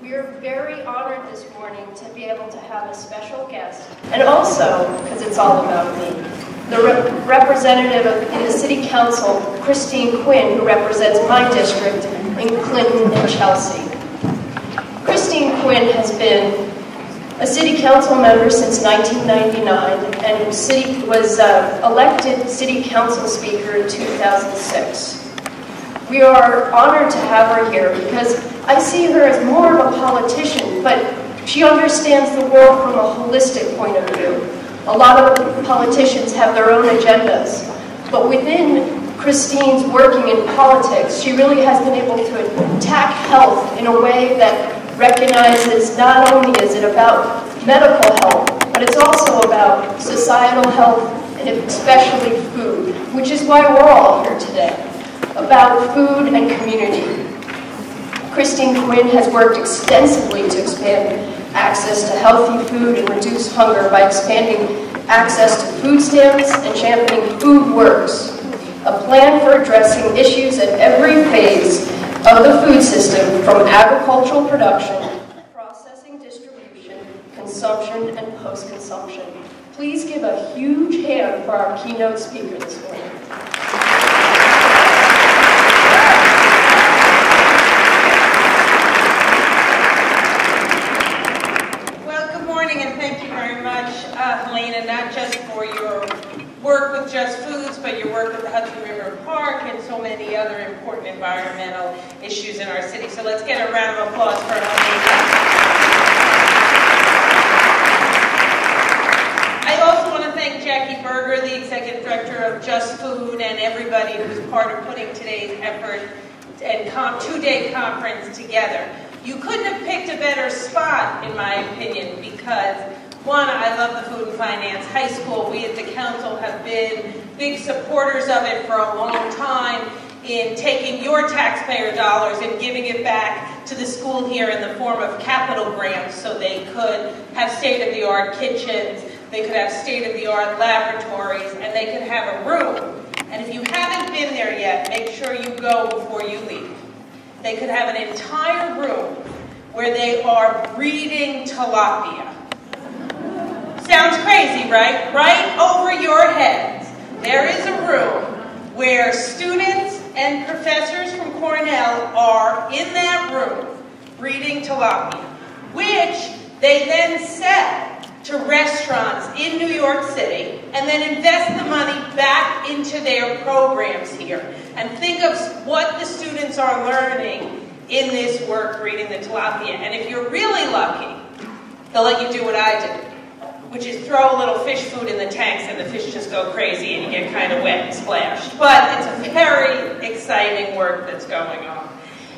We are very honored this morning to be able to have a special guest, and also, because it's all about me, the representative in the City Council, Christine Quinn, who represents my district in Clinton and Chelsea. Christine Quinn has been a City Council member since 1999 and was elected City Council Speaker in 2006. We are honored to have her here because I see her as more of a politician, but she understands the world from a holistic point of view. A lot of politicians have their own agendas, but within Christine's working in politics, she really has been able to attack health in a way that recognizes not only is it about medical health, but it's also about societal health and especially food, which is why we're all here today, about food and community. Christine Quinn has worked extensively to expand access to healthy food and reduce hunger by expanding access to food stamps and championing Food Works, a plan for addressing issues at every phase of the food system, from agricultural production, processing, distribution, consumption, and post-consumption. Please give a huge hand for our keynote speaker this morning. And thank you very much, Helena, not just for your work with Just Foods, but your work with the Hudson River Park and so many other important environmental issues in our city. So let's get a round of applause for Helena. I also want to thank Jackie Berger, the Executive Director of Just Food, and everybody who was part of putting today's effort and two-day conference together. You couldn't have picked a better spot, in my opinion, because, one, I love the Food and Finance High School. We at the council have been big supporters of it for a long time in taking your taxpayer dollars and giving it back to the school here in the form of capital grants so they could have state-of-the-art kitchens, they could have state-of-the-art laboratories, and they could have a room. And if you haven't been there yet, make sure you go before you leave. They could have an entire room where they are breeding tilapia. Sounds crazy, right? Right over your heads, there is a room where students and professors from Cornell are in that room breeding tilapia, which they then sell to restaurants in New York City and then invest the money back into their programs here. And think of what the students are learning in this work reading the tilapia. And if you're really lucky, they'll let you do what I did, which is throw a little fish food in the tanks and the fish just go crazy and you get kind of wet and splashed. But it's a very exciting work that's going on.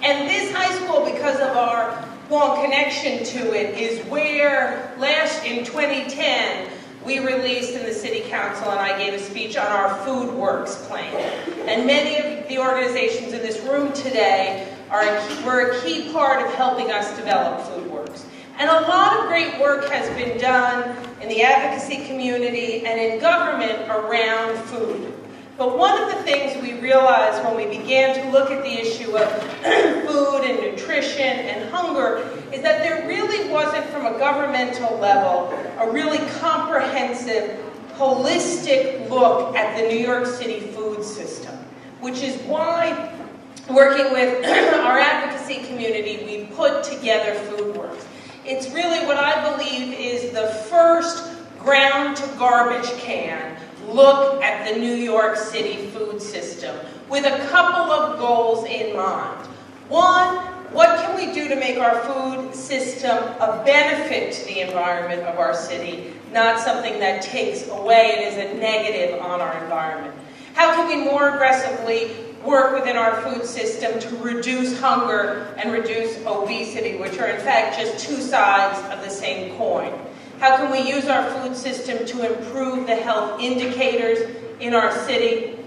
And this high school, because of our long connection to it, is where in 2010, we released in the City Council, and I gave a speech on our Food Works plan. And many of the organizations in this room today were a key part of helping us develop Food Works. And a lot of great work has been done in the advocacy community and in government around food. But one of the things we realized when we began to look at the issue of food and nutrition and hunger is that there really wasn't, from a governmental level, a really comprehensive, holistic look at the New York City food system, which is why, working with our advocacy community, we put together Food Works. It's really what I believe is the first ground-to-garbage can look at the New York City food system with a couple of goals in mind. One, what can we do to make our food system a benefit to the environment of our city, not something that takes away and is a negative on our environment? How can we more aggressively work within our food system to reduce hunger and reduce obesity, which are in fact just two sides of the same coin? How can we use our food system to improve the health indicators in our city?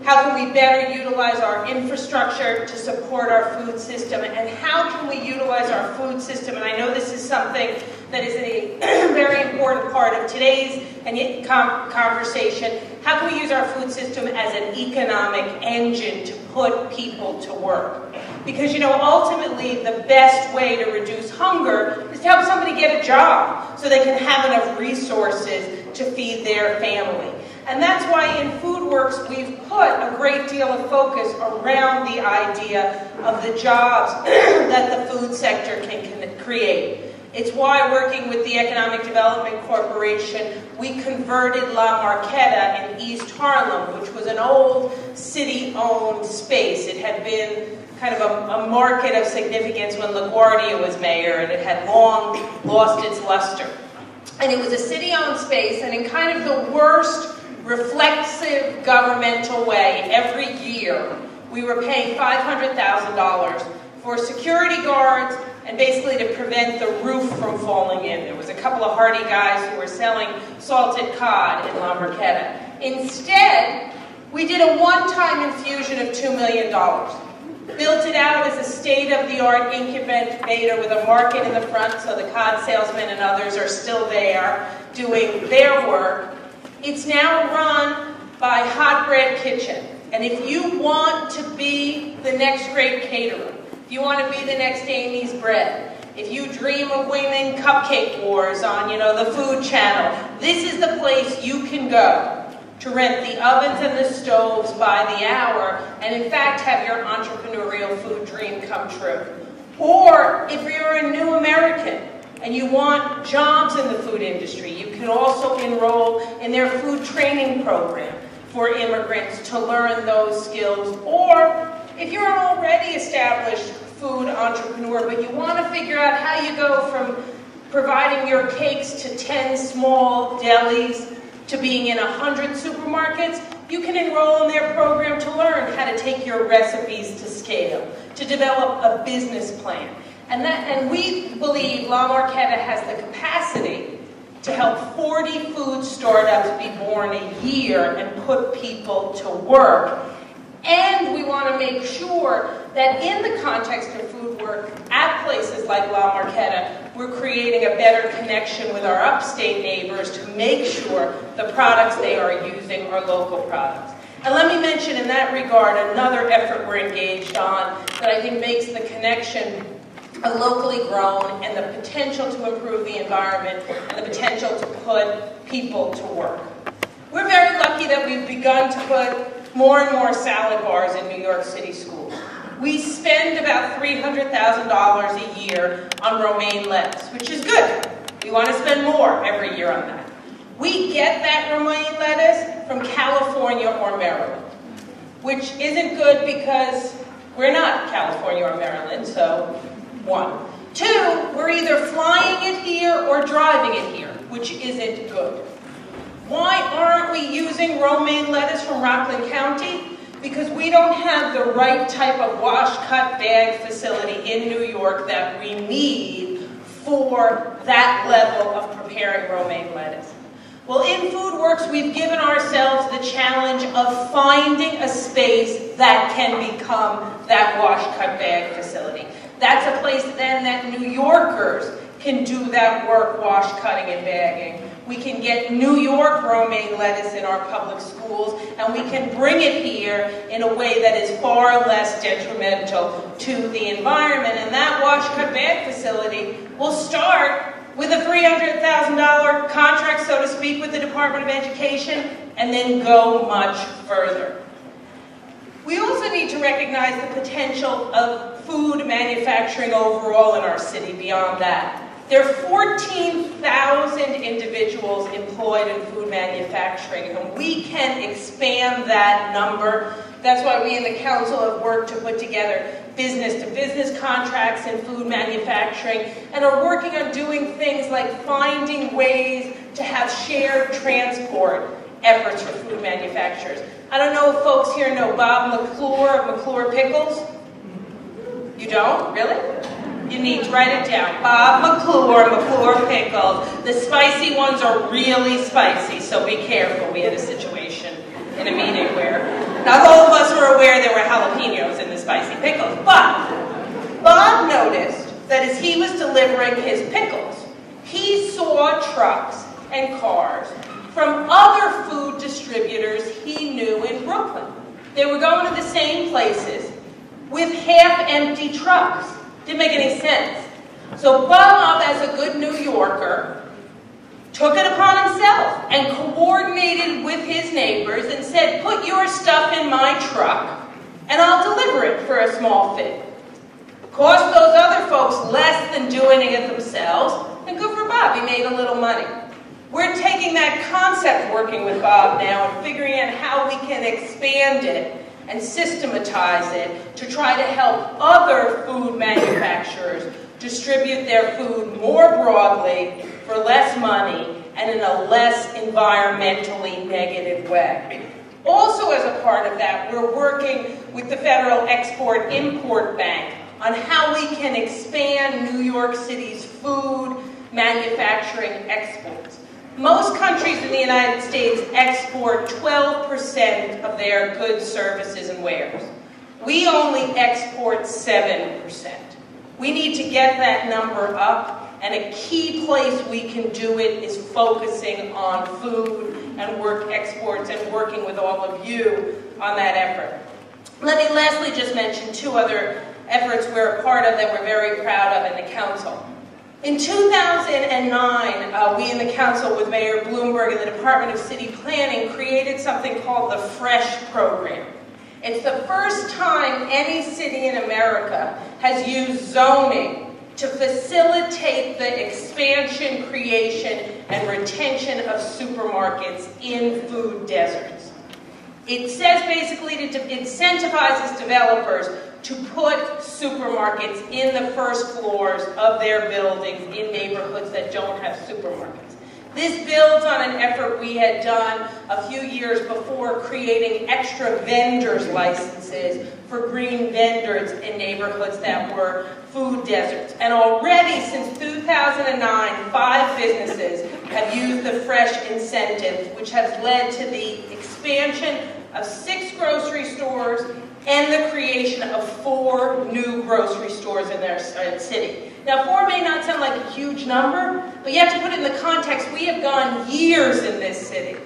How can we better utilize our infrastructure to support our food system? And how can we utilize our food system? And I know this is something that is a very important part of today's conversation. how can we use our food system as an economic engine to put people to work? Because, you know, ultimately the best way to reduce hunger is to help somebody get a job so they can have enough resources to feed their family. And that's why in FoodWorks we've put a great deal of focus around the idea of the jobs that the food sector can create. It's why, working with the Economic Development Corporation, we converted La Marqueta in East Harlem, which was an old city-owned space. It had been kind of a market of significance when LaGuardia was mayor, and it had long lost its luster. And it was a city-owned space, and in kind of the worst reflexive governmental way, every year we were paying $500,000 for security guards and basically to prevent the roof from falling in. There was a couple of hardy guys who were selling salted cod in La Marqueta. Instead, we did a one-time infusion of $2 million. Built it out as a state-of-the-art incubator with a market in the front, so the cod salesmen and others are still there doing their work. It's now run by Hot Bread Kitchen. And if you want to be the next great caterer, if you want to be the next Amy's Bread, if you dream of winning cupcake wars on, you know, the Food Channel, this is the place you can go to rent the ovens and the stoves by the hour and, in fact, have your entrepreneurial food dream come true. Or if you're a new American and you want jobs in the food industry, you can also enroll in their food training program for immigrants to learn those skills. Or if you're an already established food entrepreneur, but you want to figure out how you go from providing your cakes to 10 small delis to being in 100 supermarkets, you can enroll in their program to learn how to take your recipes to scale, to develop a business plan. And we believe La Marqueta has the capacity to help 40 food startups be born a year and put people to work. And we want to make sure that in the context of food work at places like La Marqueta, we're creating a better connection with our upstate neighbors to make sure the products they are using are local products. And let me mention in that regard another effort we're engaged on that I think makes the connection locally grown and the potential to improve the environment and the potential to put people to work. We're very lucky that we've begun to put more and more salad bars in New York City schools. We spend about $300,000 a year on romaine lettuce, which is good. We want to spend more every year on that. We get that romaine lettuce from California or Maryland, which isn't good because we're not California or Maryland, so one. Two, we're either flying it here or driving it here, which isn't good. Why aren't we using romaine lettuce from Rockland County? Because we don't have the right type of wash-cut bag facility in New York that we need for that level of preparing romaine lettuce. Well, in FoodWorks, we've given ourselves the challenge of finding a space that can become that wash-cut bag facility. That's a place then that New Yorkers can do that work, wash, cutting, and bagging. We can get New York romaine lettuce in our public schools, and we can bring it here in a way that is far less detrimental to the environment. And that wash, cut, bag facility will start with a $300,000 contract, so to speak, with the Department of Education, and then go much further. We also need to recognize the potential of food manufacturing overall in our city beyond that. There are 14,000 individuals employed in food manufacturing, and we can expand that number. That's why we in the council have worked to put together business-to-business contracts in food manufacturing and are working on doing things like finding ways to have shared transport efforts for food manufacturers. I don't know if folks here know Bob McClure of McClure Pickles. You don't? Really? You need to write it down. Bob McClure, McClure Pickles. The spicy ones are really spicy, so be careful. We had a situation in a meeting where not all of us were aware there were jalapenos in the spicy pickles. But Bob noticed that as he was delivering his pickles, he saw trucks and cars from other food distributors he knew in Brooklyn. They were going to the same places with half-empty trucks. Didn't make any sense. So Bob, as a good New Yorker, took it upon himself and coordinated with his neighbors and said, put your stuff in my truck and I'll deliver it for a small fee. Cost those other folks less than doing it themselves, and good for Bob, he made a little money. We're taking that concept, working with Bob now, and figuring out how we can expand it and systematize it to try to help other food manufacturers distribute their food more broadly for less money and in a less environmentally negative way. Also, as a part of that, we're working with the Federal Export-Import Bank on how we can expand New York City's food manufacturing exports. Most countries in the United States export 12% of their goods, services, and wares. We only export 7%. We need to get that number up, and a key place we can do it is focusing on food and work exports and working with all of you on that effort. Let me lastly just mention two other efforts we're a part of that we're very proud of in the Council. In 2009, we in the Council with Mayor Bloomberg and the Department of City Planning created something called the FRESH program. It's the first time any city in America has used zoning to facilitate the expansion, creation, and retention of supermarkets in food deserts. It says basically it incentivizes developers to put supermarkets in the first floors of their buildings in neighborhoods that don't have supermarkets. This builds on an effort we had done a few years before, creating extra vendors licenses for green vendors in neighborhoods that were food deserts. And already since 2009, 5 businesses have used the FRESH incentives, which has led to the expansion of 6 grocery stores and the creation of 4 new grocery stores in their city. Now, 4 may not sound like a huge number, but you have to put it in the context. We have gone years in this city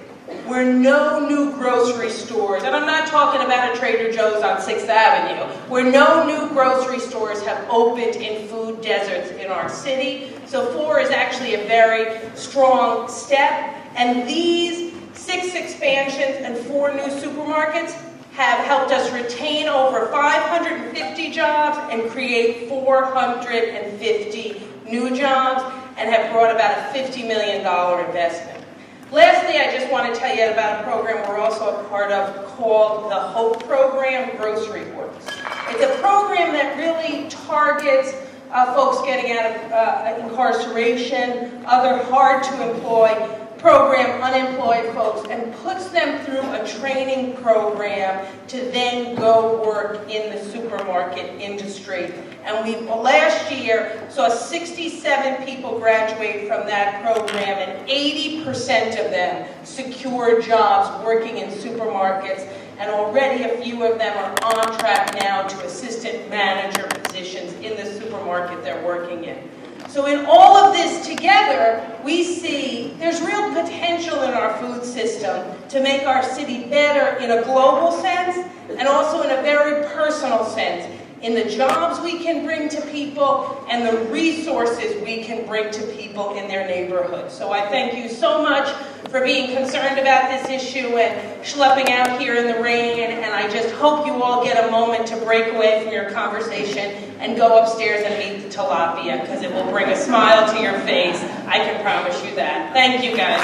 where no new grocery stores, and I'm not talking about a Trader Joe's on 6th Avenue, where no new grocery stores have opened in food deserts in our city. So 4 is actually a very strong step, and these 6 expansions and 4 new supermarkets have helped us retain over 550 jobs and create 450 new jobs, and have brought about a $50 million investment. Lastly, I just want to tell you about a program we're also a part of called the HOPE program, Grocery Works. It's a program that really targets folks getting out of incarceration, other hard-to-employ unemployed folks, and puts them through a training program to then go work in the supermarket industry. And we last year saw 67 people graduate from that program, and 80% of them secured jobs working in supermarkets, and already a few of them are on track now to assistant manager positions in the supermarket they're working in. So in all of this together, we see there's real potential in our food system to make our city better in a global sense and also in a very personal sense, in the jobs we can bring to people and the resources we can bring to people in their neighborhoods. So I thank you so much for being concerned about this issue and schlepping out here in the rain, and I just hope you all get a moment to break away from your conversation and go upstairs and meet the tilapia, because it will bring a smile to your face. I can promise you that. Thank you, guys.